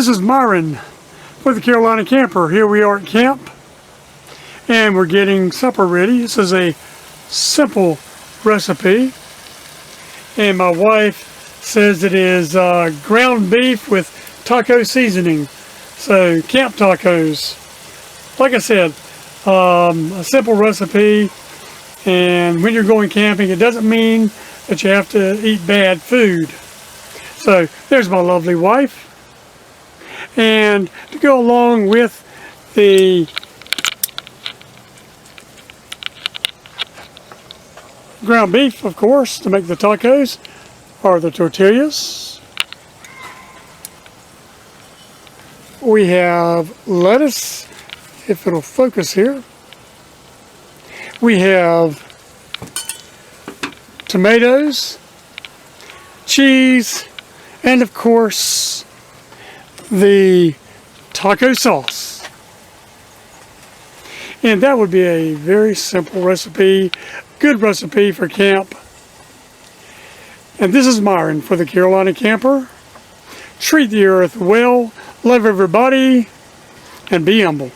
This is Myron for the Carolina Camper. Here we are at camp and we're getting supper ready. This is a simple recipe and my wife says it is ground beef with taco seasoning. So camp tacos. Like I said, a simple recipe, and when you're going camping it doesn't mean that you have to eat bad food. So there's my lovely wife. And to go along with the ground beef, of course, to make the tacos, are the tortillas. We have lettuce, if it'll focus here. We have tomatoes, cheese, and of course the taco sauce. And that would be a very simple recipe, good recipe for camp. And this is Myron for the Carolina Camper. Treat the earth well, love everybody, and be humble.